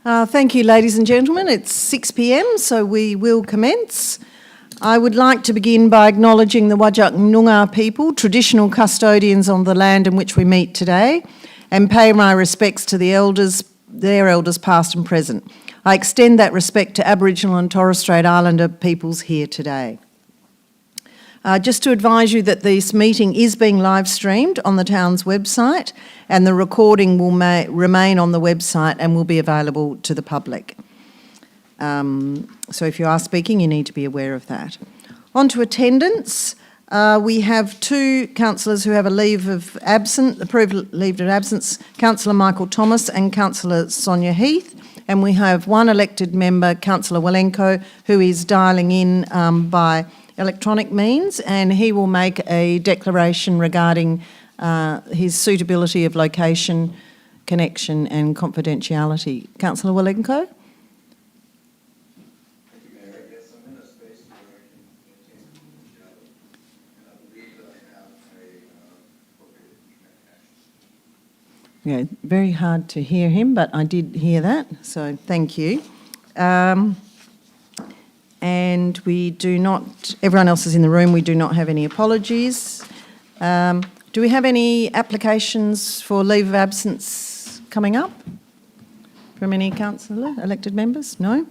Thank you, ladies and gentlemen. It's 6 p.m, so we will commence. I would like to begin by acknowledging the Whadjuk Noongar people, traditional custodians on the land in which we meet today, and pay my respects to their elders past and present. I extend that respect to Aboriginal and Torres Strait Islander peoples here today. Just to advise you that this meeting is being live streamed on the town's website, and the recording will remain on the website and will be available to the public. So if you are speaking, you need to be aware of that. On to attendance. We have two councillors who have a approved leave of absence, Councillor Michael Thomas and Councillor Sonia Heath. And we have one elected member, Councillor Walenko, who is dialing in by electronic means, and he will make a declaration regarding his suitability of location, connection and confidentiality. Councillor Walenko? Thank you, Mayor. Yes, I'm in a space where I can maintain confidentiality, and I believe that I have a appropriate communication. Yeah, very hard to hear him, but I did hear that, so thank you. And we do not, everyone else is in the room, we do not have any apologies. Do we have any applications for leave of absence coming up from any councillor, elected members? No?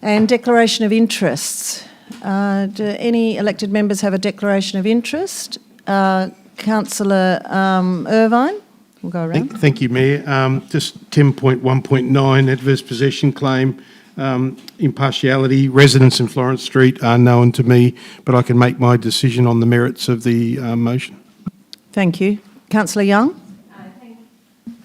And declaration of interests. Do any elected members have a declaration of interest? Councillor Irvine, we'll go around. Thank you, Mayor. Just 10.1.9 adverse possession claim. Impartiality, residents in Florence Street are known to me, but I can make my decision on the merits of the motion. Thank you. Councillor Young?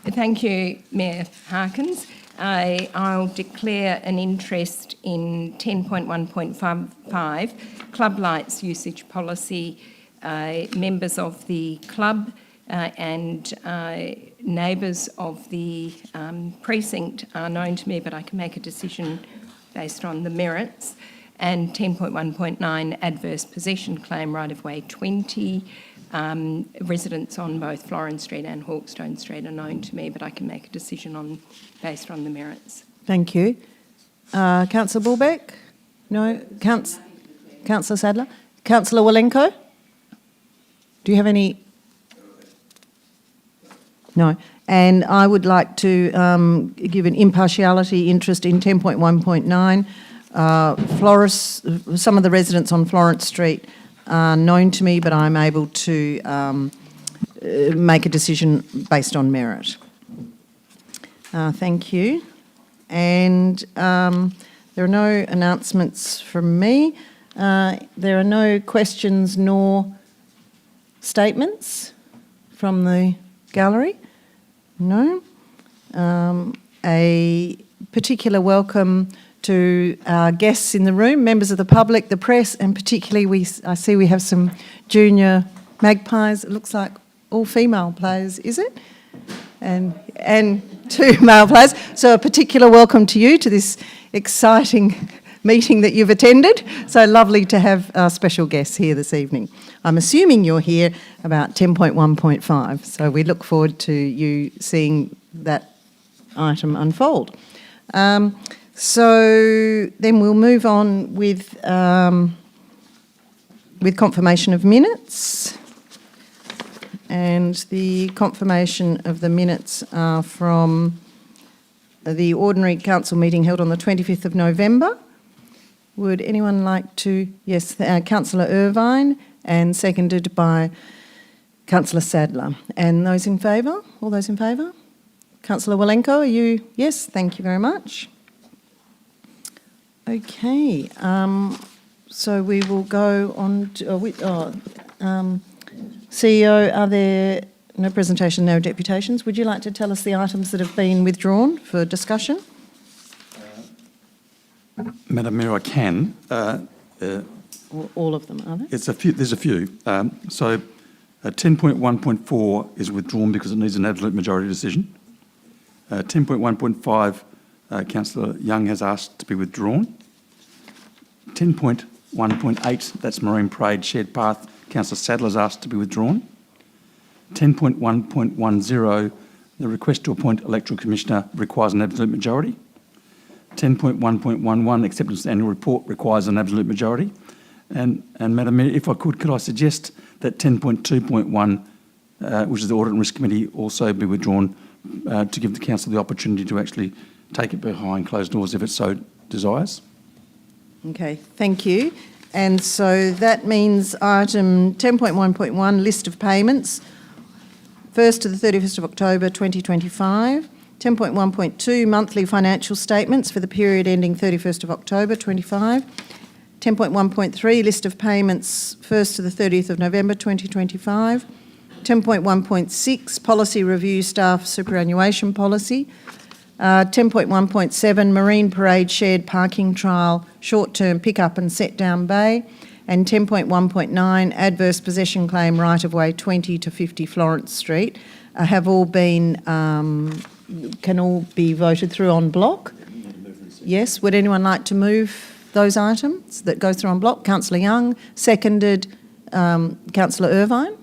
Thank you, Mayor Harkins. I'll declare an interest in 10.1.5 club lights usage policy. Members of the club and neighbours of the precinct are known to me, but I can make a decision based on the merits. And 10.1.9 adverse possession claim right-of-way 20. Residents on both Florence Street and Hawkstone Street are known to me, but I can make a decision based on the merits. Thank you. Councillor Bulbeck? No? Councillor Sadler? Councillor Walenko? Do you have any? No. And I would like to give an impartiality interest in 10.1.9. Some of the residents on Florence Street are known to me, but I'm able to make a decision based on merit. Thank you. And there are no announcements from me. There are no questions nor statements from the gallery. No. A particular welcome to our guests in the room, members of the public, the press, and particularly I see we have some junior magpies. It looks like all female players, is it? And two male players. So a particular welcome to you to this exciting meeting that you've attended. So lovely to have our special guests here this evening. I'm assuming you're here about 10.1.5, so we look forward to you seeing that item unfold. So then we'll move on with confirmation of minutes. And the confirmation of the minutes are from the ordinary council meeting held on the 25th of November. Would anyone like to? Yes, Councillor Irvine, and seconded by Councillor Sadler. And those in favour? All those in favour? Councillor Walenko, are you? Yes, thank you very much. Okay, so we will go on to... CEO, are there no presentation, no deputations? Would you like to tell us the items that have been withdrawn for discussion? Madam Mayor, I can. All of them, are there? There's a few. So 10.1.4 is withdrawn because it needs an absolute majority decision. 10.1.5, Councillor Young has asked to be withdrawn. 10.1.8, that's Marine Parade Shared Path, Councillor Sadler has asked to be withdrawn. 10.1.10, The request to appoint electoral commissioner requires an absolute majority. 10.1.11, acceptance of the annual report, requires an absolute majority. And Madam Mayor, if I could I suggest that 10.2.1, which is the Audit and Risk Committee, also be withdrawn to give the council the opportunity to actually take it behind closed doors if it so desires. Okay, thank you. And so that means item 10.1.1, list of payments, 1st to the 31st of October 2025. 10.1.2, monthly financial statements for the period ending 31st of October 25. 10.1.3, list of payments 1st to the 30th of November 2025. 10.1.6, policy review staff superannuation policy. 10.1.7, Marine Parade shared parking trial, short-term pick-up and set-down bay. And 10.1.9, adverse possession claim right-of-way 20 to 50 Florence Street, have all been, can all be voted through en bloc. Yes, would anyone like to move those items that go through en bloc? Councillor Young, seconded Councillor Irvine.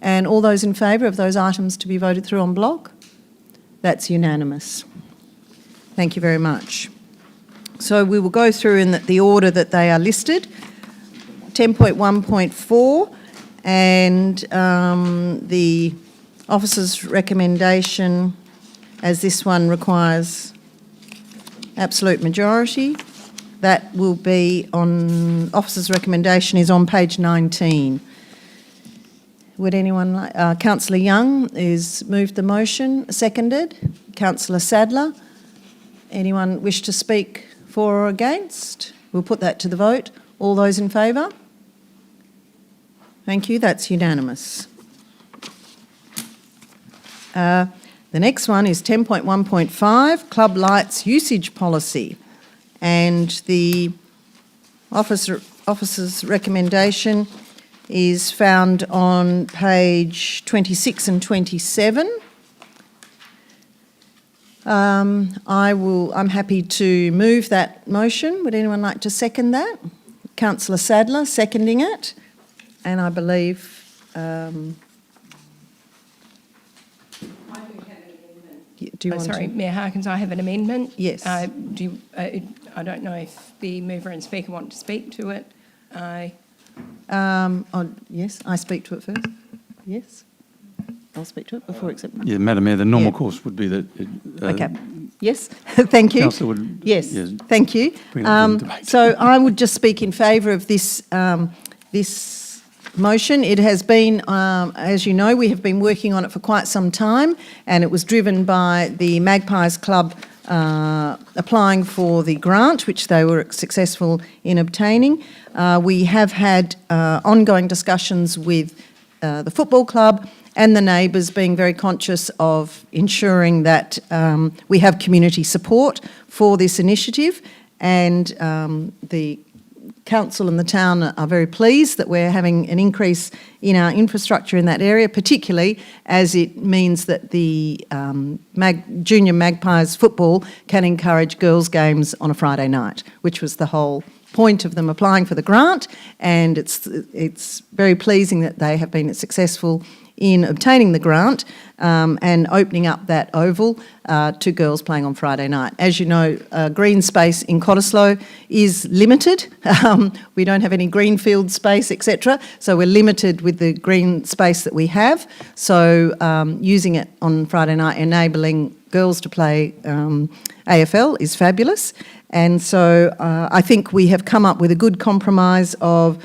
And all those in favour of those items to be voted through en bloc? That's unanimous. Thank you very much. So we will go through in the order that they are listed. 10.1.4 and the officer's recommendation, as this one requires absolute majority, that will be on, officer's recommendation is on page 19. Would anyone like, Councillor Young is moved the motion, seconded. Councillor Sadler, anyone wish to speak for or against? We'll put that to the vote. All those in favour? Thank you, that's unanimous. The next one is 10.1.5, club lights usage policy. And the officer's recommendation is found on page 26 and 27. I'm happy to move that motion. Would anyone like to second that? Councillor Sadler seconding it. And I believe... do you want Sorry, to? Mayor Harkins, I have an amendment. Yes. I don't know if the mover and speaker want to speak to it. Yes, I speak to it first. Yes, I'll speak to it before accepting. Yeah, Madam Mayor, the normal Yeah. course would be that... Okay. Yes, thank you. Councillor would... Yes, yes, thank you. bring it up to the debate. So I would just speak in favour of this this motion. It has been, as you know, we have been working on it for quite some time, and it was driven by the Magpies Club applying for the grant, which they were successful in obtaining. We have had ongoing discussions with the football club and the neighbours, being very conscious of ensuring that we have community support for this initiative, and the council and the town are very pleased that we're having an increase in our infrastructure in that area, particularly as it means that the Junior Magpies football can encourage girls' games on a Friday night, which was the whole point of them applying for the grant, and it's very pleasing that they have been successful in obtaining the grant and opening up that oval to girls playing on Friday night. As you know, green space in Cottesloe is limited. We don't have any greenfield space, etc. So we're limited with the green space that we have. So using it on Friday night, enabling girls to play AFL is fabulous. And so I think we have come up with a good compromise of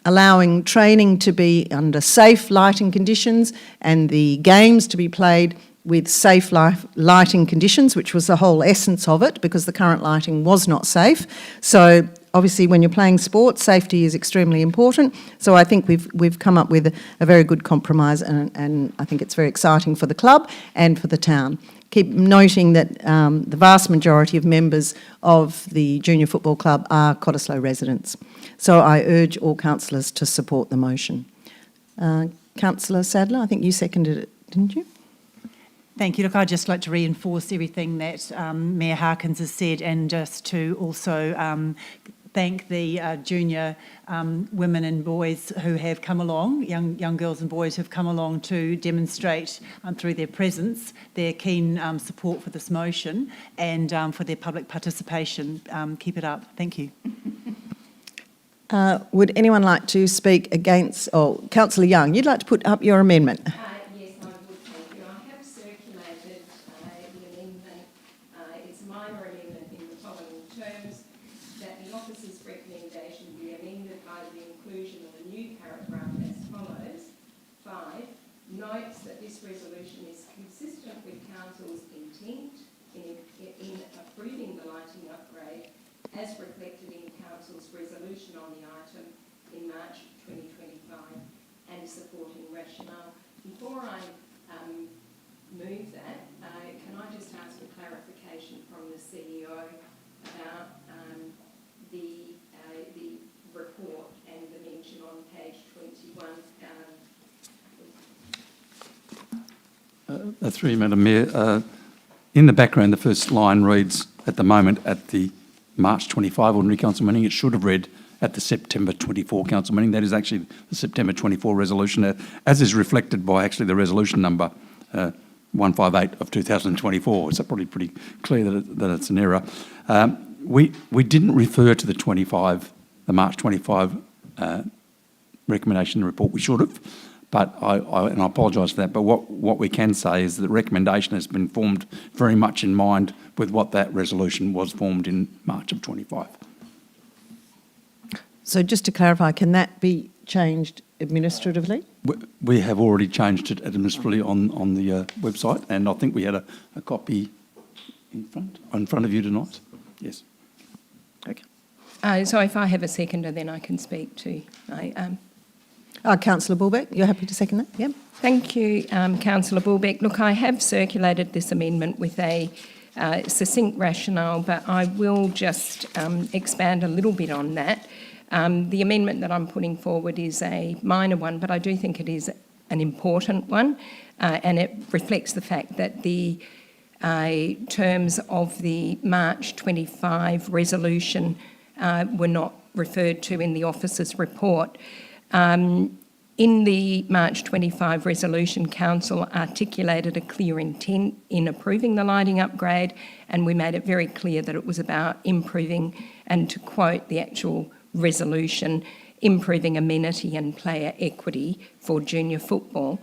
allowing training to be under safe lighting conditions and the games to be played with safe lighting conditions, which was the whole essence of it, because the current lighting was not safe. So obviously when you're playing sport, safety is extremely important. So I think we've come up with a very good compromise, and I think it's very exciting for the club and for the town. Keep noting that the vast majority of members of the Junior Football Club are Cottesloe residents. So I urge all councillors to support the motion. Councillor Sadler, I think you seconded it, didn't you? Thank you. Look, I'd just like to reinforce everything that Mayor Harkins has said, and just to also thank the junior women and boys who have come along, young girls and boys who have come along to demonstrate through their presence their keen support for this motion and for their public participation. Keep it up. Thank you. Would anyone like to speak against, Councillor Young, you'd like to put up your amendment? Yes, I would, thank you. I have circulated the amendment. It's a minor amendment in the following terms, that the officer's recommendation be amended by the inclusion of a new paragraph as follows. 5, notes that this resolution is consistent with Council's intent in approving the lighting upgrade as reflected in Council's resolution on the item in March 2025 and supporting rationale. Before I move that, can I just ask for clarification from the CEO about the report and the mention on page 21? Through you, Madam Mayor, in the background, the first line reads, at the moment, at the March 25 Ordinary Council meeting. It should have read at the September 24 Council meeting. That is actually the September 24 resolution, as is reflected by actually the resolution number 158 of 2024. So probably pretty clear that it's an error. We didn't refer to the March 25 recommendation report. We should have, but I apologise for that. But what we can say is that the recommendation has been formed very much in mind with what that resolution was formed in March of 25. So just to clarify, can that be changed administratively? We have already changed it administratively on the website, and I think we had a copy in front of you tonight. Yes. Okay. So if I have a seconder, then I can speak to my... Councillor Bulbeck, you're happy to second that? Yeah. Thank you, Councillor Bulbeck. Look, I have circulated this amendment with a succinct rationale, but I will just expand a little bit on that. The amendment that I'm putting forward is a minor one, but I do think it is an important one, and it reflects the fact that the terms of the March 25 resolution were not referred to in the officer's report. In the March 25 resolution, Council articulated a clear intent in approving the lighting upgrade, and we made it very clear that it was about improving, and to quote the actual resolution, improving amenity and player equity for junior football.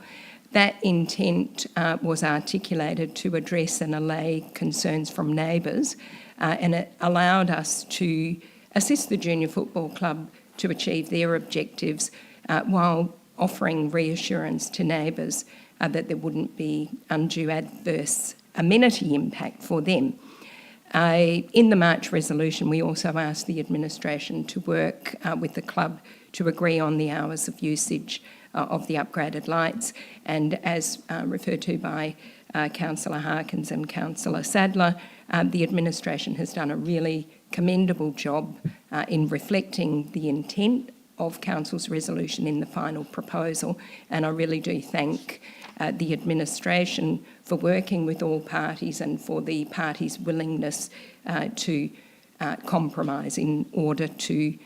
That intent was articulated to address and allay concerns from neighbours, and it allowed us to assist the Junior Football Club to achieve their objectives while offering reassurance to neighbours that there wouldn't be undue adverse amenity impact for them. In the March resolution, we also asked the administration to work with the club to agree on the hours of usage of the upgraded lights, and as referred to by Councillor Harkins and Councillor Sadler, the administration has done a really commendable job in reflecting the intent of Council's resolution in the final proposal, and I really do thank the administration for working with all parties and for the parties' willingness to compromise in order to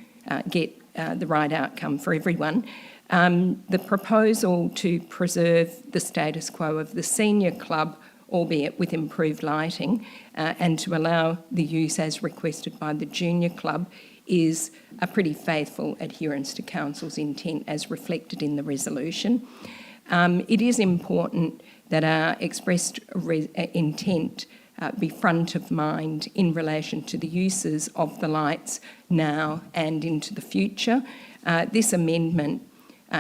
get the right outcome for everyone. The proposal to preserve the status quo of the senior club, albeit with improved lighting, and to allow the use as requested by the junior club is a pretty faithful adherence to Council's intent as reflected in the resolution. It is important that our expressed intent be front of mind in relation to the uses of the lights now and into the future. This amendment,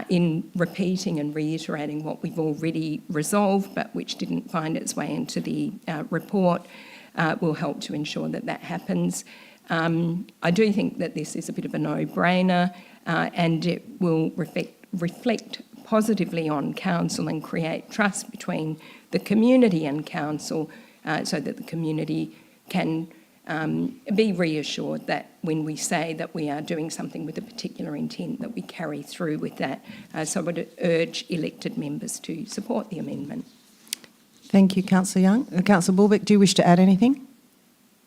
in repeating and reiterating what we've already resolved but which didn't find its way into the report, will help to ensure that that happens. I do think that this is a bit of a no-brainer and it will reflect positively on Council and create trust between the community and Council so that the community can be reassured that when we say that we are doing something with a particular intent, that we carry through with that. So I would urge elected members to support the amendment. Thank you, Councillor Young. Councillor Bulbeck, do you wish to add anything?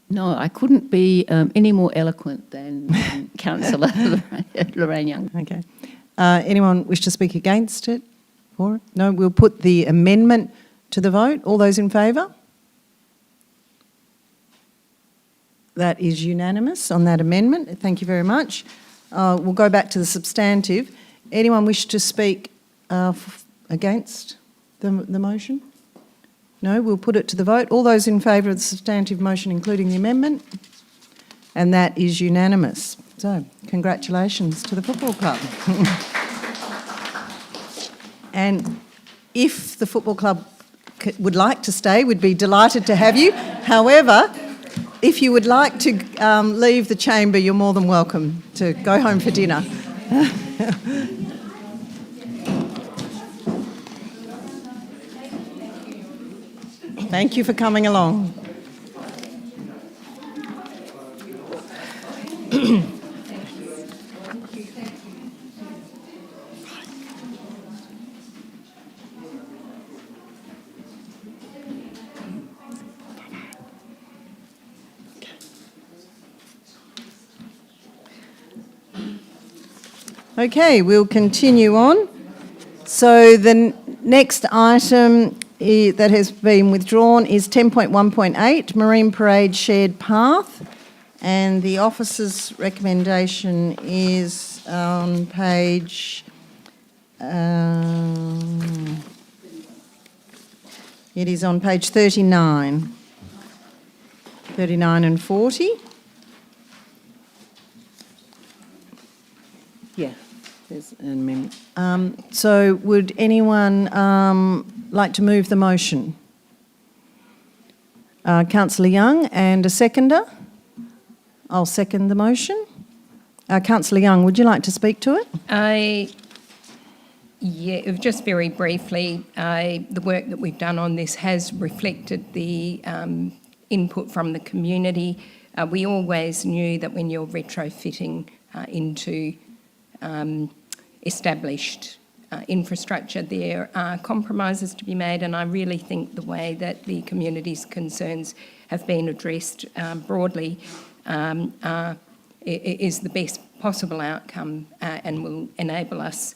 No, I couldn't be any more eloquent than Councillor Lorraine Young. Okay. Anyone wish to speak against it? For it? No, we'll put the amendment to the vote. All those in favour? That is unanimous on that amendment. Thank you very much. We'll go back to the substantive. Anyone wish to speak against the motion? No, we'll put it to the vote. All those in favour of the substantive motion, including the amendment? And that is unanimous. So, congratulations to the football club. And if the football club would like to stay, we'd be delighted to have you. However, if you would like to leave the chamber, you're more than welcome to go home for dinner. Thank you for coming along. Okay, we'll continue on. So the next item that has been withdrawn is 10.1.8, Marine Parade Shared Path, and the officer's recommendation is on page... it is on page 39. 39 and 40. Yeah, there's an amendment. So would anyone like to move the motion? Councillor Young, and a seconder? I'll second the motion. Councillor Young, would you like to speak to it? Yeah, just very briefly, the work that we've done on this has reflected the input from the community. We always knew that when you're retrofitting into established infrastructure, there are compromises to be made, and I really think the way that the community's concerns have been addressed broadly is the best possible outcome and will enable us,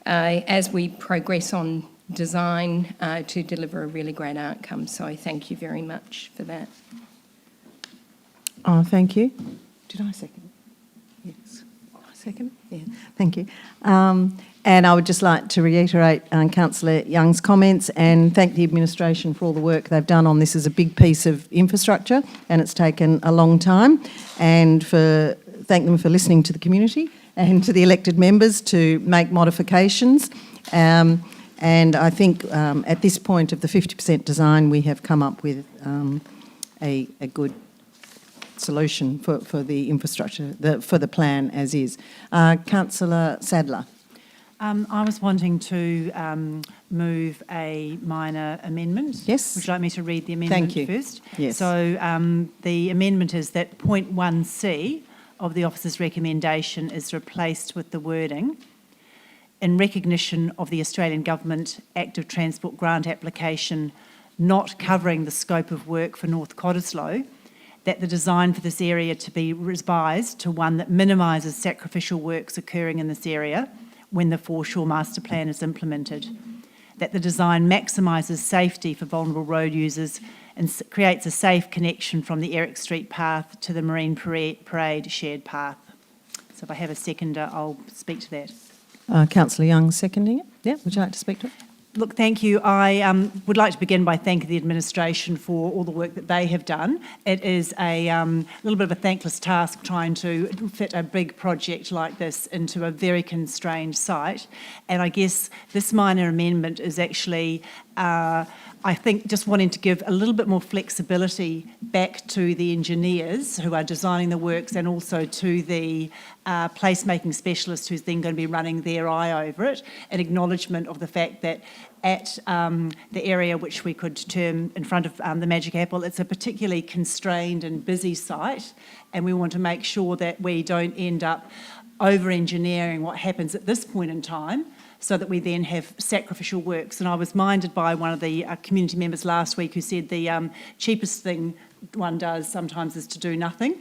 as we progress on design, to deliver a really great outcome. So thank you very much for that. Oh, thank you. Did I second? Yes. Second? Yeah, thank you. And I would just like to reiterate Councillor Young's comments and thank the administration for all the work they've done on this. Is a big piece of infrastructure and it's taken a long time, and thank them for listening to the community and to the elected members to make modifications. And I think at this point of the 50% design, we have come up with a good solution for the infrastructure, for the plan as is. Councillor Sadler. I was wanting to move a minor amendment. Yes. Would you like me to read the amendment Thank you. first? Yes. So the amendment is that point 1C of the officer's recommendation is replaced with the wording, in recognition of the Australian Government Active Transport Grant application not covering the scope of work for North Cottesloe, that the design for this area to be revised to one that minimises sacrificial works occurring in this area when the Foreshore Master Plan is implemented, that the design maximises safety for vulnerable road users and creates a safe connection from the Eric Street path to the Marine Parade shared path. So if I have a seconder, I'll speak to that. Councillor Young seconding it. Yeah, would you like to speak to it? Look, thank you. I would like to begin by thanking the administration for all the work that they have done. It is a little bit of a thankless task trying to fit a big project like this into a very constrained site. And I guess this minor amendment is actually, I think, just wanting to give a little bit more flexibility back to the engineers who are designing the works and also to the placemaking specialist who's then going to be running their eye over it, an acknowledgement of the fact that at the area which we could term in front of the Magic Apple, it's a particularly constrained and busy site, and we want to make sure that we don't end up over-engineering what happens at this point in time, so that we then have sacrificial works. And I was minded by one of the community members last week who said the cheapest thing one does sometimes is to do nothing.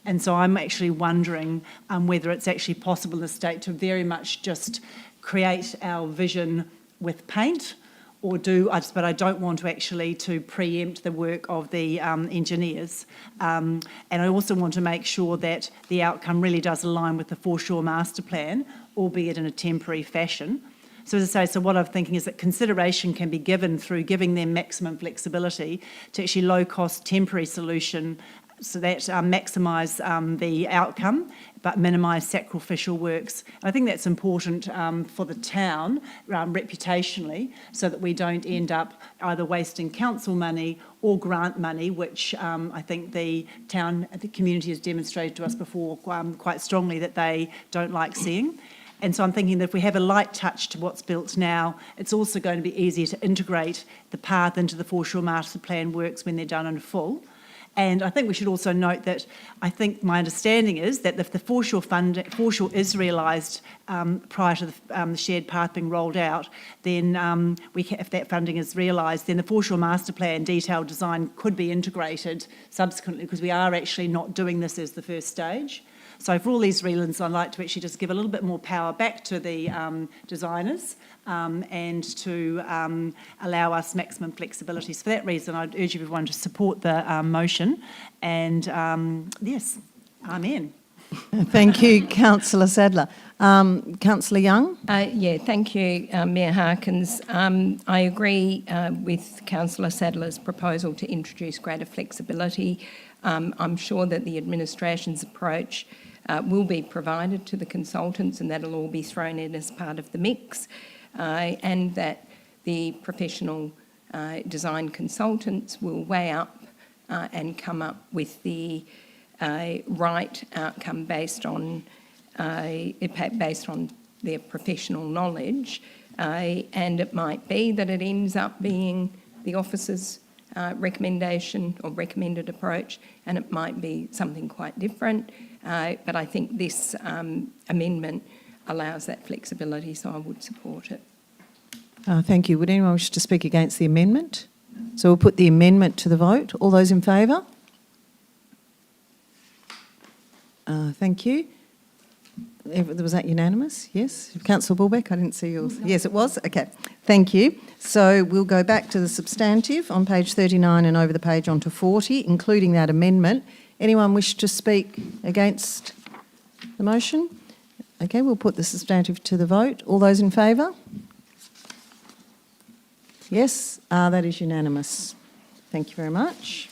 And so I'm actually wondering whether it's actually possible in the state to very much just create our vision with paint, or but I don't want to actually to preempt the work of the engineers. And I also want to make sure that the outcome really does align with the Foreshore Master Plan, albeit in a temporary fashion. So as I say, so what I'm thinking is that consideration can be given through giving them maximum flexibility to actually low-cost temporary solution, so that maximise the outcome but minimise sacrificial works. And I think that's important for the town reputationally, so that we don't end up either wasting council money or grant money, which I think the community has demonstrated to us before quite strongly that they don't like seeing. And so I'm thinking that if we have a light touch to what's built now, it's also going to be easier to integrate the path into the Foreshore Master Plan works when they're done in full. And I think we should also note that I think my understanding is that if the Foreshore is realised prior to the shared path being rolled out, then if that funding is realised, then the Foreshore Master Plan detailed design could be integrated subsequently, because we are actually not doing this as the first stage. So for all these reasons, I'd like to actually just give a little bit more power back to the designers and to allow us maximum flexibility. So for that reason, I'd urge everyone to support the motion. And yes, amen. Thank you, Councillor Sadler. Councillor Young? Yeah, thank you, Mayor Harkins. I agree with Councillor Sadler's proposal to introduce greater flexibility. I'm sure that the administration's approach will be provided to the consultants, and that'll all be thrown in as part of the mix, and that the professional design consultants will weigh up and come up with the right outcome based on their professional knowledge, and it might be that it ends up being the officer's recommendation or recommended approach, and it might be something quite different. But I think this amendment allows that flexibility, so I would support it. Thank you. Would anyone wish to speak against the amendment? So we'll put the amendment to the vote. All those in favour? Thank you. Was that unanimous? Yes. Councillor Bulbeck, I didn't see yours. Yes, it was. Okay. Thank you. So we'll go back to the substantive on page 39 and over the page onto 40, including that amendment. Anyone wish to speak against the motion? Okay, we'll put the substantive to the vote. All those in favour? Yes, that is unanimous. Thank you very much.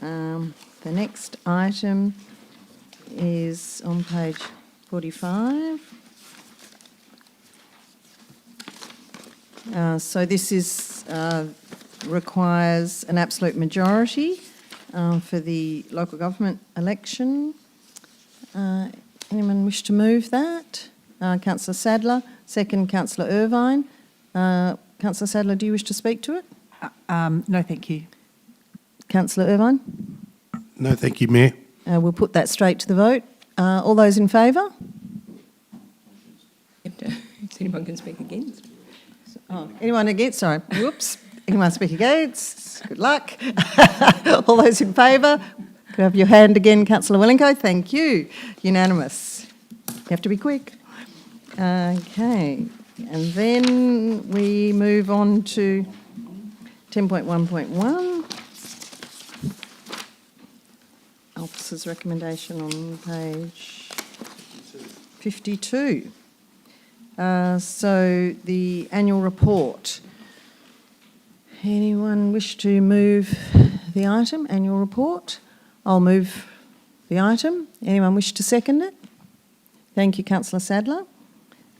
The next item is on page 45. So this is requires an absolute majority for the local government election. Anyone wish to move that? Councillor Sadler, second Councillor Irvine. Councillor Sadler, do you wish to speak to it? No, thank you. Councillor Irvine? No, thank you, Mayor. We'll put that straight to the vote. All those in favour? If anyone can speak against. Oh, anyone against? Sorry. Whoops. Anyone speak against? Good luck. All those in favour? Could I have your hand again, Councillor Wellinko? Thank you. Unanimous. You have to be quick. Okay. And then we move on to 10.1.1. Officer's recommendation on page 52. So the annual report. Anyone wish to move the item, annual report? I'll move the item. Anyone wish to second it? Thank you, Councillor Sadler.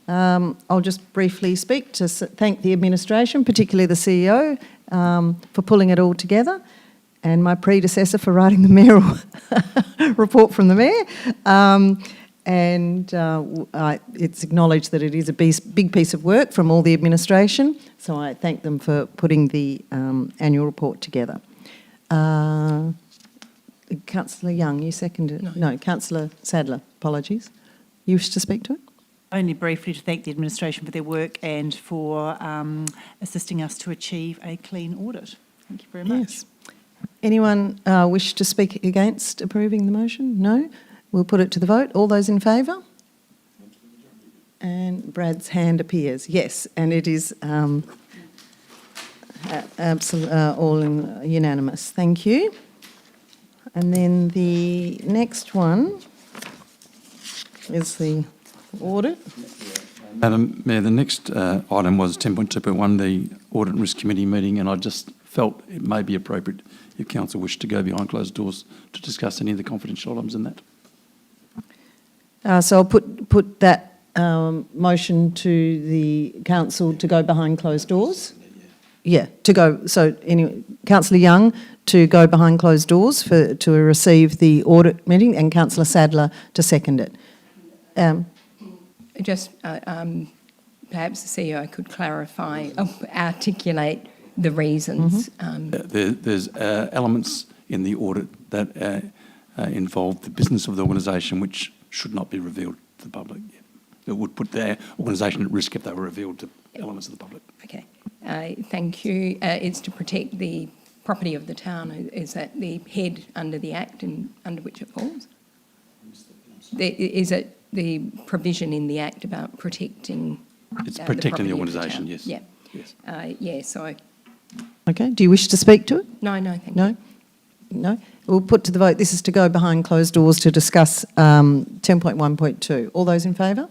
I'll just briefly speak to thank the administration, particularly the CEO, for pulling it all together, and my predecessor for writing the mayoral report from the mayor. It's acknowledged that it is a big piece of work from all the administration, so I thank them for putting the annual report together. Councillor Young, you seconded it? No, Councillor Sadler, apologies. You wish to speak to it? Only briefly to thank the administration for their work and for assisting us to achieve a clean audit. Thank you very much. Yes. Anyone wish to speak against approving the motion? No? We'll put it to the vote. All those in favour? And Brad's hand appears. Yes, and it is all unanimous. Thank you. And then the next one is the audit. Madam Mayor, the next item was 10.2.1, the Audit and Risk Committee meeting, and I just felt it may be appropriate if council wished to go behind closed doors to discuss any of the confidential items in that. So I'll put that motion to the council to go behind closed doors. Yeah, to go. So anyway, Councillor Young to go behind closed doors to receive the audit meeting, and Councillor Sadler to second it. Just perhaps the CEO could clarify, articulate the reasons. There's elements in the audit that involve the business of the organisation which should not be revealed to the public. It would put their organisation at risk if they were revealed to elements of the public. Okay, thank you. It's to protect the property of the town. Is that the head under the Act and under which it falls? Is it the provision in the Act about protecting? It's protecting the property of organisation, town? yes. Yeah. Yes. Yeah, so, Okay, do you wish to speak to it? no, thank you. No? No? We'll put to the vote. This is to go behind closed doors to discuss 10.1.2. All those in favour?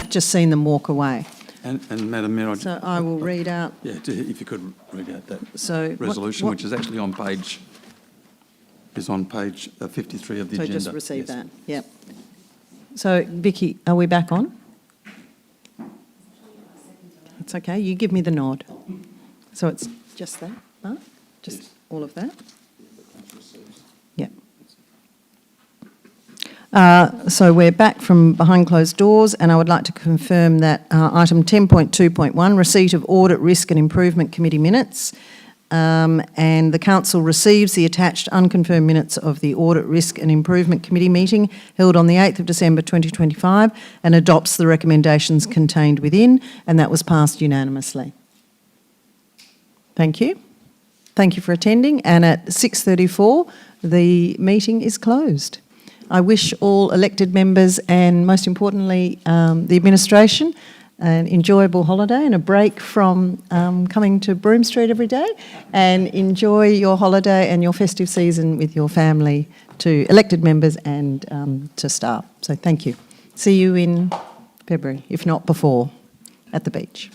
I've just seen them walk away. And Madam Mayor, So I will read out. yeah, if you could read out that So what- resolution, what- which is actually on page 53 of the So agenda. just receive Yes. that, yep. So Vicky, are we back on? It's okay, you give me the nod. So it's just that, Mark? Just all of that? Yep. So we're back from behind closed doors, and I would like to confirm that item 10.2.1, receipt of Audit, Risk and Improvement Committee minutes, and the council receives the attached unconfirmed minutes of the Audit, Risk and Improvement Committee meeting held on the 8th of December 2025 and adopts the recommendations contained within, and that was passed unanimously. Thank you. Thank you for attending, and at 6:34 the meeting is closed. I wish all elected members and, most importantly, the administration an enjoyable holiday and a break from coming to Broome Street every day, and enjoy your holiday and your festive season with your family, to elected members and to staff. So thank you. See you in February, if not before, at the beach.